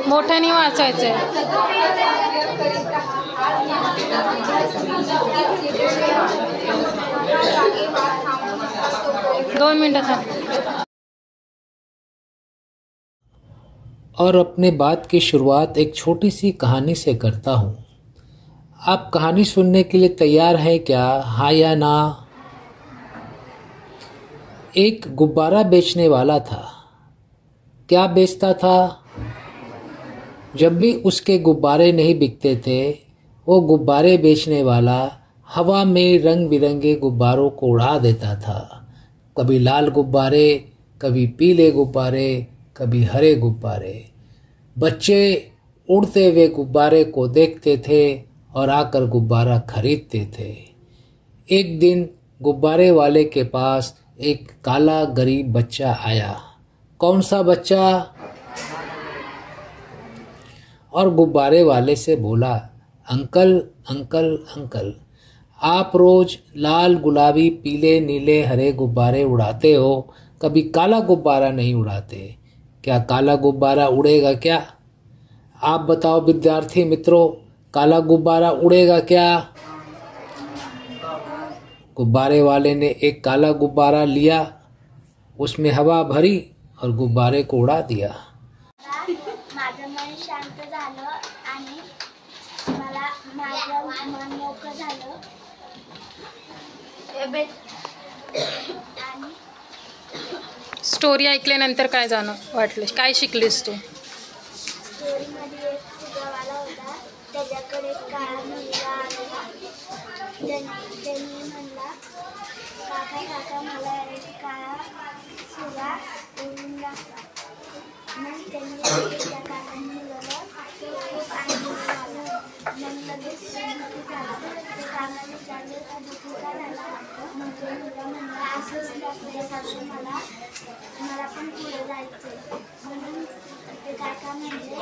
मोठ्याने वाचायचंय. दोन मिनटं. और अपने बात की शुरुआत एक छोटी सी कहानी से करता हूँ. आप कहानी सुनने के लिए तैयार हैं क्या? हाँ या ना? एक गुब्बारा बेचने वाला था. क्या बेचता था? जब भी उसके गुब्बारे नहीं बिकते थे, वो गुब्बारे बेचने वाला हवा में रंग बिरंगे गुब्बारों को उड़ा देता था. कभी लाल गुब्बारे, कभी पीले गुब्बारे, कभी हरे गुब्बारे. बच्चे उड़ते हुए गुब्बारे को देखते थे और आकर गुब्बारा खरीदते थे. एक दिन गुब्बारे वाले के पास एक काला गरीब बच्चा आया. कौन सा बच्चा? और गुब्बारे वाले से बोला, अंकल अंकल अंकल, आप रोज लाल गुलाबी पीले नीले हरे गुब्बारे उड़ाते हो, कभी काला गुब्बारा नहीं उड़ाते. क्या काला गुब्बारा उड़ेगा क्या? आप बताओ विद्यार्थी मित्रों, काला गुब्बारा उड़ेगा क्या? गुब्बारे वाले ने एक काला गुब्बारा लिया, उसमें हवा भरी और गुब्बारे को उड़ा दिया. माझं मन शांत झालं आणि मला माझं मन मोकळं झालं. आणि स्टोरी ऐकल्यानंतर काय वाटलं? काय शिकलीस तू? स्टोरीमध्ये एक फुगावाला होता, त्याच्याकडे काळा मुलगा आला. त्यांनी म्हणला, काका काका मला एक काळा फुगा उडून दाखवा. मग त्यांनी त्या काका मुलाला खूप आनंद झाला. मग लगेच दुःखी झाला. ते काका विचारले, का दुःखी का झाला? मग तो मुलगा म्हणला, असंच दाखवल्यासारखं मला पण पुढे जायचं. म्हणून ते काका म्हणले,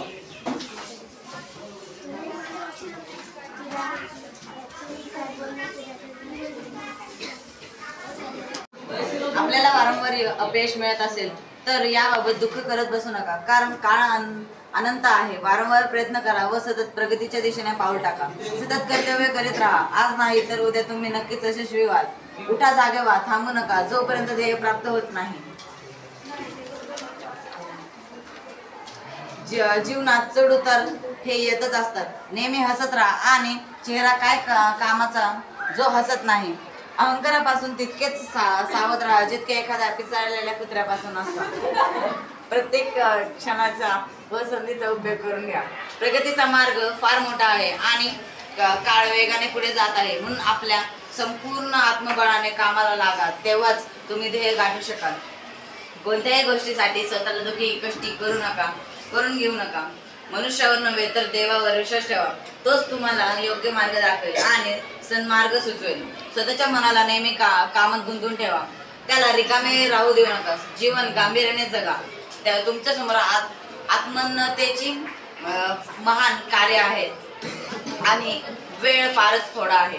आपल्याला वारंवार अपयश मिळत असेल तर याबाबत दुःख करत बसू नका, कारण काळ अनंत आहे. वारंवार प्रयत्न करा व सतत प्रगतीच्या दिशेने पाऊल टाका. सतत कर्तव्य करीत राहा. आज नाही तर उद्या तुम्ही नक्कीच यशस्वी व्हाल. उठा, जागे व्हा, थांबू नका जोपर्यंत ध्येय प्राप्त होत नाही. जीवनात चढ उतार हे येतच असतात. नेहमी हसत राहा आणि चेहरा काय कामाचा जो हसत नाही. अहंकारापासून तितकेच सावध राहा जितके एखाद्या पिसाळलेल्या कुत्र्यापासून असतात. प्रत्येक क्षणाचा व संधीचा उपयोग करून घ्या. प्रगतीचा मार्ग फार मोठा आहे आणि काळ वेगाने पुढे जात आहे. म्हणून आपल्या संपूर्ण आत्मबळाने कामाला लागा, तेव्हाच तुम्ही ध्येय गाठू शकाल. कोणत्याही गोष्टीसाठी स्वतःला दुखी कष्टी करून घेऊ नका. मनुष्यावर नव्हे तर देवावर विश्वास ठेवा. तोच तुम्हाला योग्य मार्ग दाखवेल आणि सन्मार्ग सुचवेल. स्वतःच्या मनाला नेहमी कामात गुंतवून ठेवा. त्याला रिकामे राहू देऊ नका. जीवन गांभीर्याने जगा. त्या तुमच्या समोर आत्मन्नतेची महान कार्य आहे आणि वेळ फारच थोडा आहे.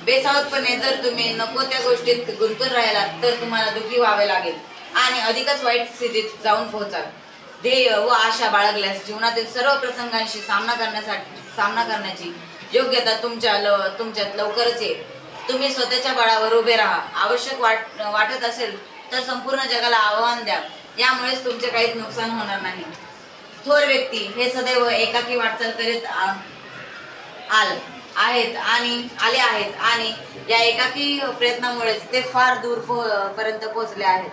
बेसावधपणे जर तुम्ही नको त्या गोष्टीत गुंतून राहिलात तर तुम्हाला दुःखी व्हावे लागेल आणि अधिकच वाईट स्थितीत जाऊन पोहोचाल. ध्येय व आशा बाळगल्यास जीवनातील सर्व प्रसंगांशी सामना करण्याची योग्यता तुमच्यात लवकरच येईल. तुम्ही स्वतःच्या बळावर उभे राहा. आवश्यक वाटत असेल तर संपूर्ण जगाला आव्हान द्या. यामुळेच तुमचे काहीच नुकसान होणार नाही. थोर व्यक्ती हे सदैव एकाकी वाटचाल करीत आले आहेत आणि या एकाकी प्रयत्नामुळेच ते फार दूर पर्यंत पोहोचले आहेत.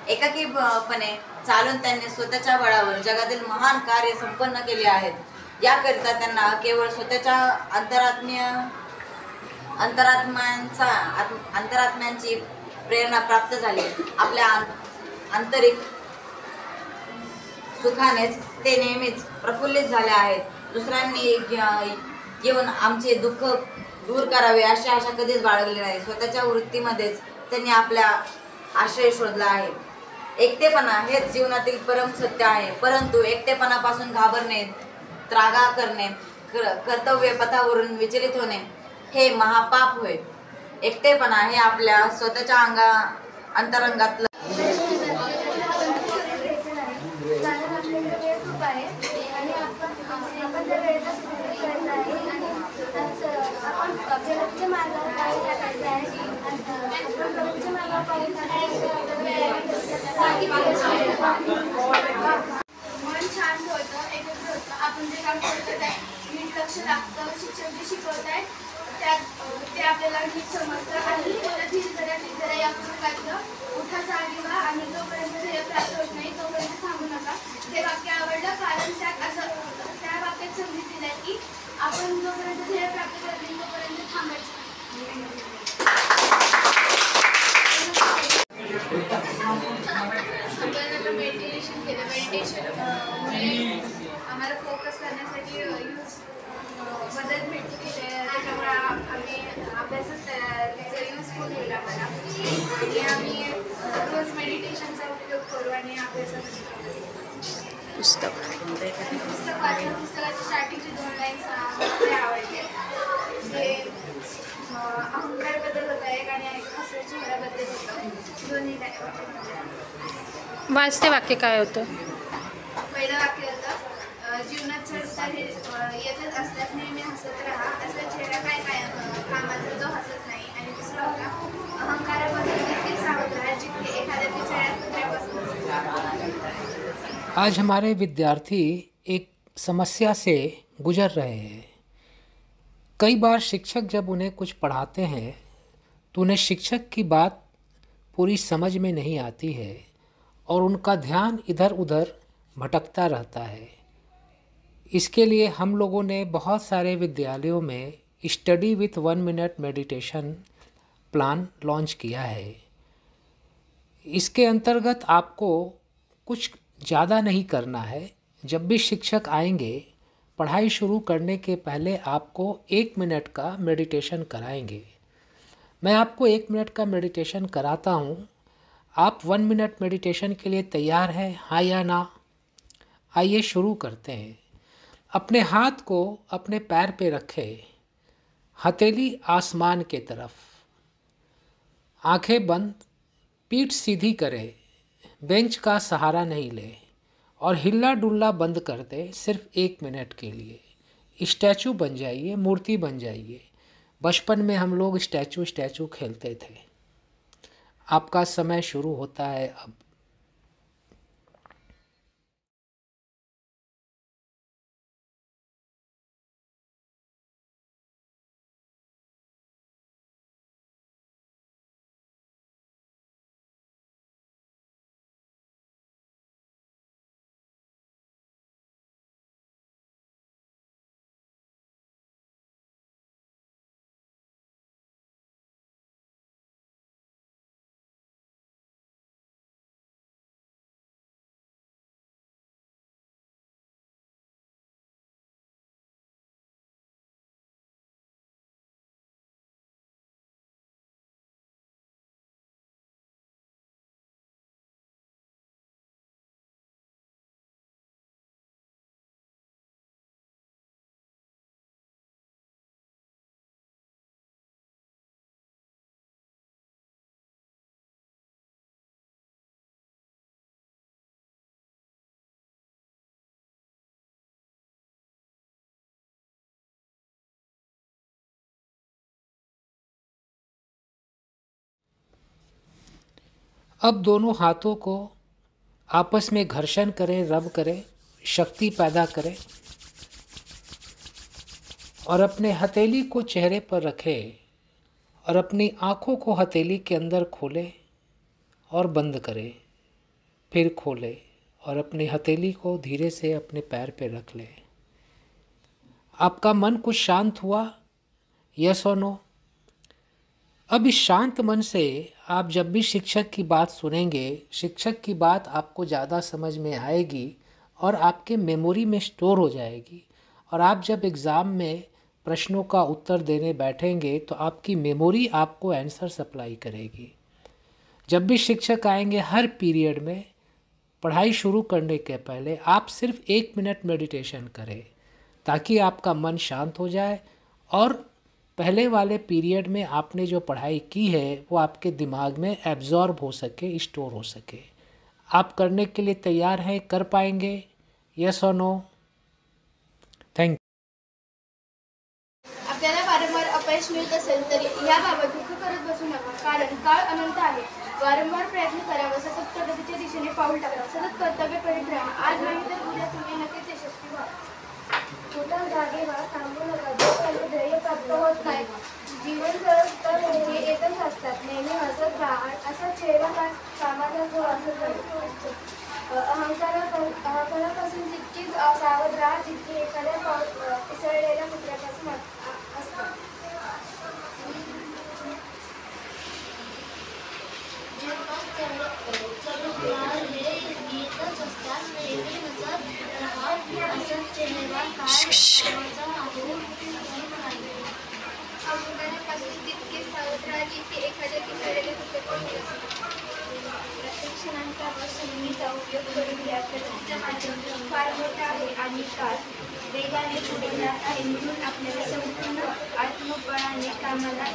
एकाकीपणे चालून त्यांनी स्वतःच्या बळावर जगातील महान कार्य संपन्न केले आहेत. याकरिता त्यांना केवळ स्वतःच्या अंतरात्म्यांची प्रेरणा प्राप्त झाली. आपल्या आंतरिक सुखानेच ते नेहमीच प्रफुल्लित झाले आहेत. दुसऱ्यांनी येऊन आमचे दुःख दूर करावे अशी आशा कधीच बाळगली नाही. स्वतःच्या वृत्तीमध्येच त्यांनी आपला आश्रय शोधला आहे. एकटेपणा हेच जीवनातील परम सत्य आहे. परंतु एकटेपणापासून घाबरणे, त्रागा करणे, कर्तव्य पथावरून विचलित होणे हे महापाप होय. एकटेपणा हे आपल्या स्वतःच्या अंतरंगातलं कारण आपल्याकडे वेळ खूप आहे आणि आपण त्या वेळेचा सदुपयोग करायचा आहे आणि आपण प्रगतीच्या मार्गावर पाऊल टाकायचं आहे. आपण प्रगतीच्या मार्गावर पाऊल मन शांत होतं, एकत्र होतं. आपण जे काम करतो त्यात नीट लक्ष लागतं. शिक्षक जे शिकवत आहेत ते आपल्याला नीट समजतं आणि धीरे आपण काढलं मोठा जागेवा आणि जोपर्यंत ध्येय प्राप्त होत नाही तोपर्यंत थांबू नका. हे वाक्य आवडलं कारण त्या वाक्यात समजून दिलं की आपण जोपर्यंत ध्येय प्राप्त करत नाही तोपर्यंत थांबायचं. आपण मेडिटेशन केलं. मेडिटेशनमुळे आम्हाला फोकस करण्यासाठी मदत भेटते. त्याच्यामुळे आम्ही अभ्यासात त्याचा युजफुल होईल आम्हाला आणि आम्ही रोज मेडिटेशनचा उपयोग करू आणि अभ्यासात पुस्तक वाचलं. पुस्तकाची स्टार्टिंगची 2 लाईन्स मला आवडले. ते अहंकारबद्दल होतं एक आणि हसऱ्या चेहऱ्याबद्दल होतं. दोन्ही वाचते वाक्य काय होतं? पहिलं वाक्य होतं जीवनात चढ-उतार येतच असतात. नेहमी हसत राहा. असा चेहरा काय कामाचा जो हसत नाही. आणि दुसरा होता अहंकाराबद्दल तितकेच सावध राहा जितके एखाद्या पिसाळ्यात कुत्र्यापासून. आज हमारे विद्यार्थी एक समस्या से गुजर रहे हैं. कई बार शिक्षक जब उन्हें कुछ पढ़ाते हैं तो उन्हें शिक्षक की बात पूरी समझ में नहीं आती है और उनका ध्यान इधर उधर भटकता रहता है. इसके लिए हम लोगों ने बहुत सारे विद्यालयों में study with 1 minute meditation plan launch किया है. इसके अंतर्गत आपको कुछ ज़्यादा नहीं करना है. जब भी शिक्षक आएंगे पढ़ाई शुरू करने के पहले आपको 1 मिनट का मेडिटेशन कराएंगे. मैं आपको 1 मिनट का मेडिटेशन कराता हूँ. आप 1 मिनट मेडिटेशन के लिए तैयार हैं, हाँ या ना? आइए शुरू करते हैं. अपने हाथ को अपने पैर पे रखें, हथेली आसमान के तरफ, आंखें बंद, पीठ सीधी करें, बेंच का सहारा नहीं लें और हिल्ला डुल्ला बंद कर दें. सिर्फ 1 मिनट के लिए स्टैचू बन जाइए, मूर्ति बन जाइए. बचपन में हम लोग स्टैचू खेलते थे. आपका समय शुरू होता है अब. अब दोनों हाथों को आपस में घर्षण करें, रब करें, शक्ति पैदा करें और अपने हथेली को चेहरे पर रखें और अपनी आँखों को हथेली के अंदर खोलें और बंद करें, फिर खोलें और अपनी हथेली को धीरे से अपने पैर पे रख लें। आपका मन कुछ शांत हुआ? यस और नो? अब इस शांत मन से आप जब भी शिक्षक की बात सुनेंगे, शिक्षक की बात आपको ज़्यादा समझ में आएगी और आपके मेमोरी में स्टोर हो जाएगी। और आप जब एग्ज़ाम में प्रश्नों का उत्तर देने बैठेंगे तो आपकी मेमोरी आपको आंसर सप्लाई करेगी। जब भी शिक्षक आएंगे हर पीरियड में, पढ़ाई शुरू करने के पहले आप सिर्फ 1 मिनट मेडिटेशन करें ताकि आपका मन शांत हो जाए और पहले वाले पीरियड में आपने जो पढ़ाई की है वो आपके दिमाग में एब्जॉर्ब हो सके, स्टोर हो सके। आप करने के लिए तैयार हैं? कर पाएंगे? यस और नो? थैंक। आपल्याला वारंवार अपयश मिळत असेल तरी याबाबत दुःख करत बसू नका, कारण काळ अनंत आहे. वारंवार प्रयत्न करावा, सतत प्रगतीच्या दिशेने पाऊल टाका, सतत कर्तव्य करीत राहा. आज नाही तर उद्या तुम्ही नक्कीच यशस्वी व्हा. छोटा जागे व्हा, थांबू नका. जोपर्यंत ध्येय प्राप्त होत नाही, जीवन तर हे येतच असतात. नेहमी हसत राहा. असा चेहरा कामाचा जो असतो. अहंकारापासून तितकीच सावध राहा जितकी एखाद्या पिसळलेल्या कुत्र्यापासून असतं. अहंकारापासून तितकीच सावध राहा जितकी एखाद्या पिसळलेल्या कुत्र्यापासून असतं. प्रत्येक क्षणांचा व संधीचा उपयोग करून घ्या. प्रगतीचा माध्यम फार मोठा आहे आणि काळ वेगाने पुढे जात आहे, म्हणून आपल्याला संपूर्ण आत्मबळाने कामाला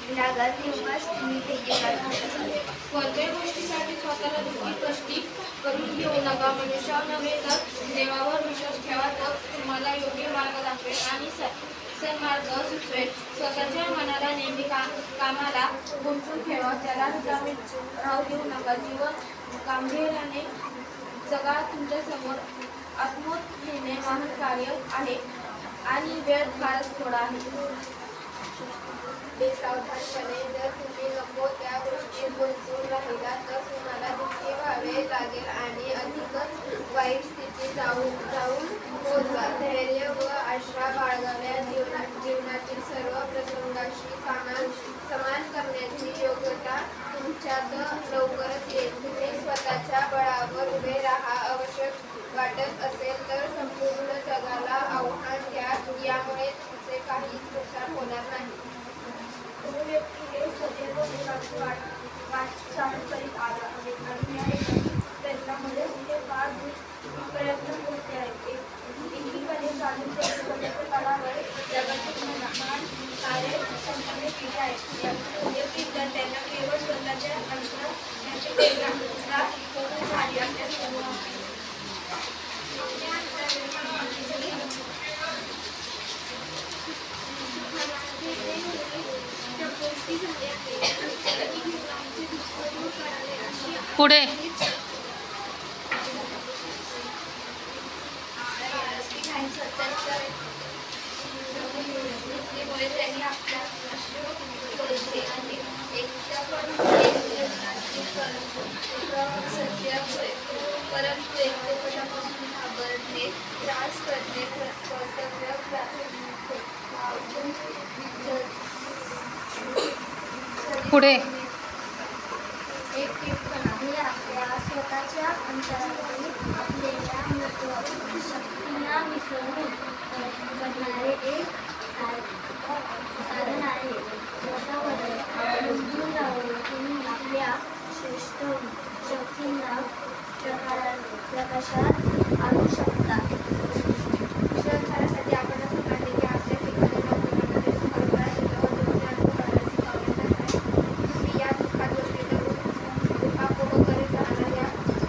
लागा. तेव्हाच तुम्ही ध्येय गाठू. कोणत्याही गोष्टीसाठी स्वतःला दुःखी कष्टी करून घेऊ नका. मनुष्यावर नव्हे तर देवावर विश्वास ठेवा, तर तुम्हाला योग्य मार्ग दाखवेल आणि सन्मार्ग सुचवेल. स्वतःच्या मनाला नेहमी कामाला गुंतवून ठेवा, त्याला रिकामे राहू देऊ नका. जीवन गांभीर्याने जगा. तुमच्या समोर आत्मोत घेणे महान कार्य आहे आणि वेळ फारच थोडा आहे. बेसावधानपणे जर तुम्ही नको त्या गोष्टी गुंतून राहिला तर तुम्हाला दुःखी व्हावे लागेल आणि अधिकच वाईट स्थिती जाऊन पोहोचवा. धैर्य व आशा बाळगाव्या. जीवनातील सर्व प्रसंगाशी समान करण्याची योग्यता तुमच्यात लवकरच येईल. तुम्ही स्वतःच्या बळावर उभे राहा. आवश्यक वाटत असेल तर संपूर्ण जगाला आव्हान द्या. यामुळे तुमचे काहीच नुकसान होणार नाही. व्यक्तीने सदैव वाटचाल करीत आला आहे आणि प्रयत्नामध्ये ते फार प्रयत्न होते आहेत. एकीकडे चालून ते काळावर जगातील महान कार्य संपन्न केले आहेत. त्यांना केवळ स्वतःच्या अंतर त्यांची प्रेरणा झाली असल्यास पुढे परंतु एकटेपणापासून घाबरणे, त्रास करणे, पुढे एकटेपणा हे आपल्या स्वतःच्या अंतरातील असलेल्या शक्तींना विसरून करणारे एक साधन आहे. स्वतःवर अवलंबून राहून तुम्ही आपल्या श्रेष्ठ शक्तींना प्रकाशात आणू शकता. शहरासाठी आपण असं मानले की आपल्या तुम्ही या दुःखात दुःखापोह करीत राहणाऱ्या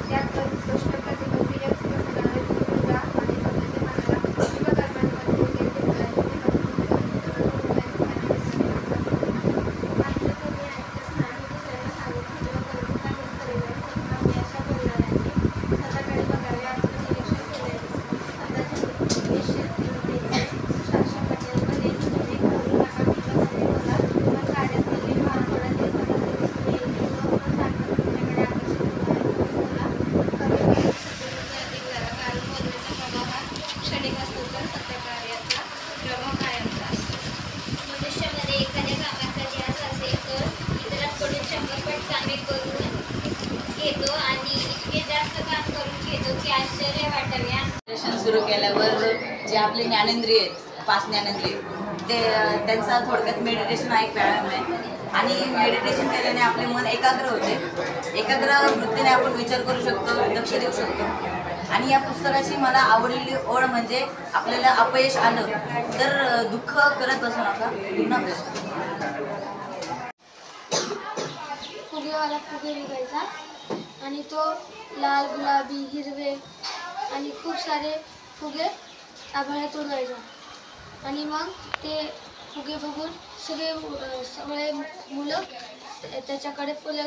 त्या दुष्ट प्रतिबंधी आणि स्वतःच्या मनाला शुभ कर्मांमध्ये चांगले करून घेतो आणि इतके जास्त काम करून घेतो की आश्चर्य वाटावे. मेडिटेशन सुरू केल्यावर जे आपले ज्ञानेंद्रिय आहेत, 5 ज्ञानेंद्रिय, ते त्यांचा थोडक्यात मेडिटेशन हा एक व्यायाम आहे. आणि मेडिटेशन केल्याने आपले मन एकाग्र होते. एकाग्र वृत्तीने आपण विचार करू शकतो, लक्ष देऊ शकतो. आणि या पुस्तकाची मला आवडलेली ओळ म्हणजे आपल्याला अपयश आलं तर दुःख करत बसू नका, पुन्हा फुगेवाला फुगे विकायचा आणि तो लाल, गुलाबी, हिरवे आणि खूप सारे फुगे आभाळात उडवायचा. आणि मग ते फुगे बघून सगळे मुलं त्याच्याकडे फुगे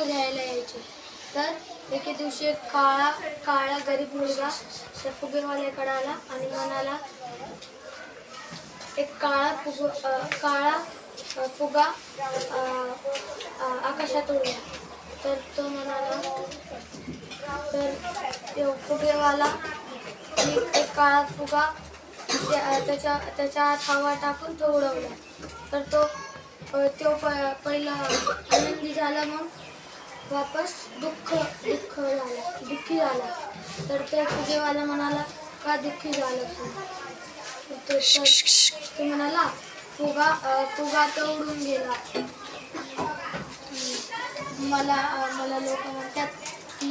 घ्यायला यायचे. तर एके दिवशी एक काळा गरीब मुलगा त्या फुगेवाल्याकडे आला आणि म्हणाला, एक काळा फुगा आकाशात उडला. तर तो म्हणाला, तर फुगेवाला एक काळा फुगा त्याच्या हवा टाकून तो उडवला. तर तो पहिला आनंदी झाला, मग वापस दुःखी झाला. तर त्या फुगेवाला म्हणाला, का दुःखी झाला तो म्हणाला, फुगा तर उडून गेला. मला लोक म्हणतात की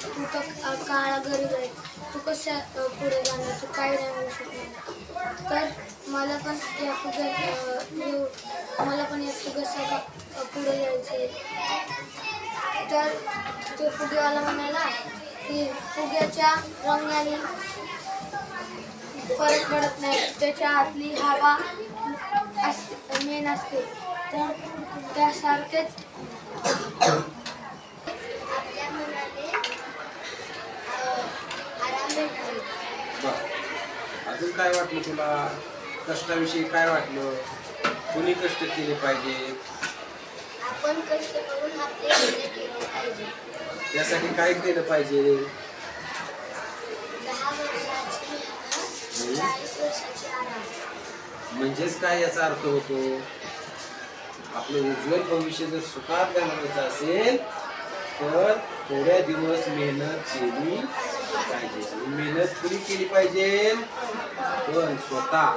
तू तर काळा गरीब आहे, तू कशा पुढे जाणार, तू काय नाही होऊ शकणार. तर मला पण या फुग्यासह पुढे जायचं. तर तो फुगेवाला म्हणाला की फुग्याच्या रंगाने फरक पडत नाही, त्याच्या आतली हवा मेन असते. तर त्यासारखेच आपल्या मनाने आराम भेटतो. अजून काय वाटलं तुला? कष्टाविषयी काय वाटलं? कोणी कष्ट केले पाहिजे? आपण कष्ट करून आपले ध्येय केले पाहिजे. त्यासाठी काय केलं पाहिजे? 10 वर्षाची मेहनत, 40 वर्षाची आराम. म्हणजेच काय याचा अर्थ होतो? आपलं उज्ज्वल भविष्य जर सुखात घालवायचं असेल तर थोड्या दिवस मेहनत केली पाहिजे. मेहनत कुणी केली पाहिजे? पण स्वतः.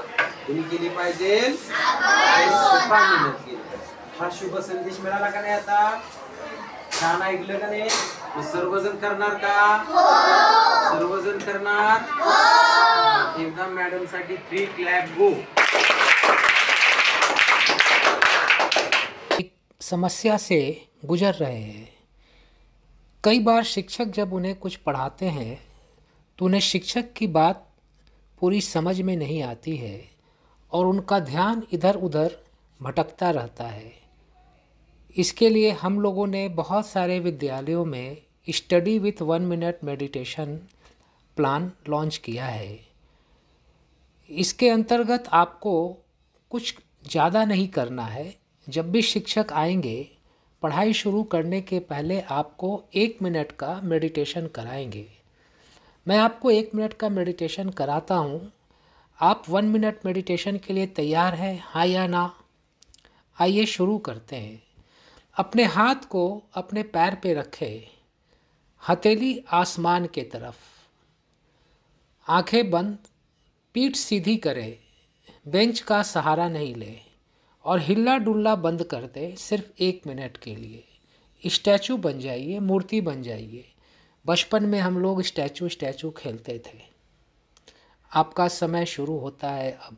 कुणी केली पाहिजे? स्वतः मेहनत केली. हा शुभ संदेश मिळाला का नाही? आता छान ऐकलं का नाही? सर्वजण करणार का? सर्वजण करणार? एकदा मॅडम साठी 3 क्लॅप गो. एक समस्या से गुजर रहे हैं. कई बार शिक्षक जब उन्हें कुछ पढ़ाते हैं तो उन्हें शिक्षक की बात पूरी समझ में नहीं आती है और उनका ध्यान इधर उधर भटकता रहता है. इसके लिए हम लोगों ने बहुत सारे विद्यालयों में study with 1 minute meditation plan launch किया है. इसके अंतर्गत आपको कुछ ज़्यादा नहीं करना है. जब भी शिक्षक आएंगे पढ़ाई शुरू करने के पहले आपको 1 मिनट का मेडिटेशन कराएंगे. मैं आपको 1 मिनट का मेडिटेशन कराता हूँ. आप 1 मिनट मेडिटेशन के लिए तैयार हैं, हाँ या ना? आइए शुरू करते हैं. अपने हाथ को अपने पैर पे रखें, हथेली आसमान के तरफ, आंखें बंद, पीठ सीधी करें, बेंच का सहारा नहीं लें और हिल्ला डुल्ला बंद कर दें. सिर्फ 1 मिनट के लिए स्टैचू बन जाइए, मूर्ति बन जाइए. बचपन में हम लोग स्टैचू खेलते थे. आपका समय शुरू होता है अब.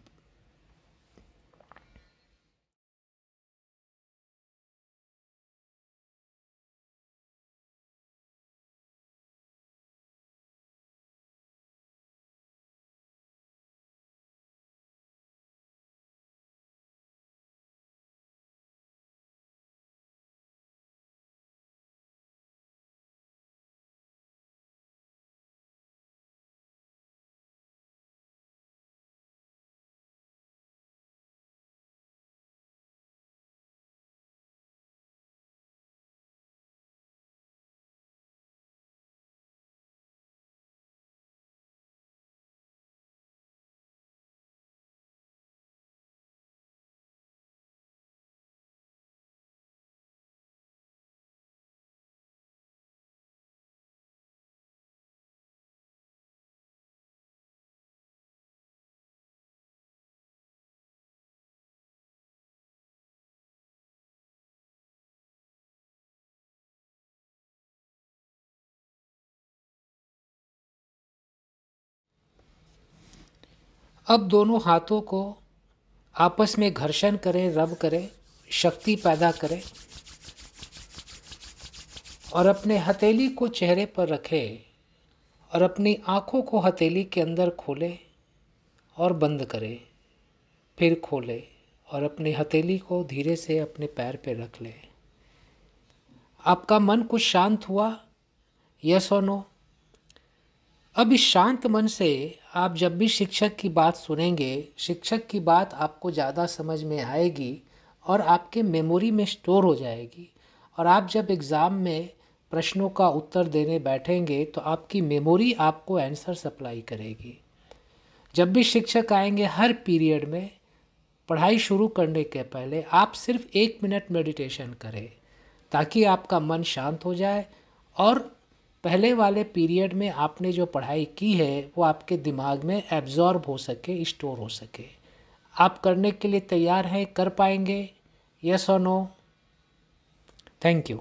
अब दोनों हाथों को आपस में घर्षण करें, रब करें, शक्ति पैदा करें और अपने हथेली को चेहरे पर रखें और अपनी आँखों को हथेली के अंदर खोलें और बंद करें, फिर खोलें और अपनी हथेली को धीरे से अपने पैर पे रख लें। आपका मन कुछ शांत हुआ? यस और नो? अब इस शांत मन से आप जब भी शिक्षक की बात सुनेंगे, शिक्षक की बात आपको ज़्यादा समझ में आएगी और आपके मेमोरी में स्टोर हो जाएगी। और आप जब एग्ज़ाम में प्रश्नों का उत्तर देने बैठेंगे तो आपकी मेमोरी आपको आंसर सप्लाई करेगी। जब भी शिक्षक आएंगे हर पीरियड में, पढ़ाई शुरू करने के पहले आप सिर्फ 1 मिनट मेडिटेशन करें ताकि आपका मन शांत हो जाए और पहले वाले पीरियड में आपने जो पढ़ाई की है वो आपके दिमाग में एब्जॉर्ब हो सके, स्टोर हो सके। आप करने के लिए तैयार हैं? कर पाएंगे? यस और नो? Thank you.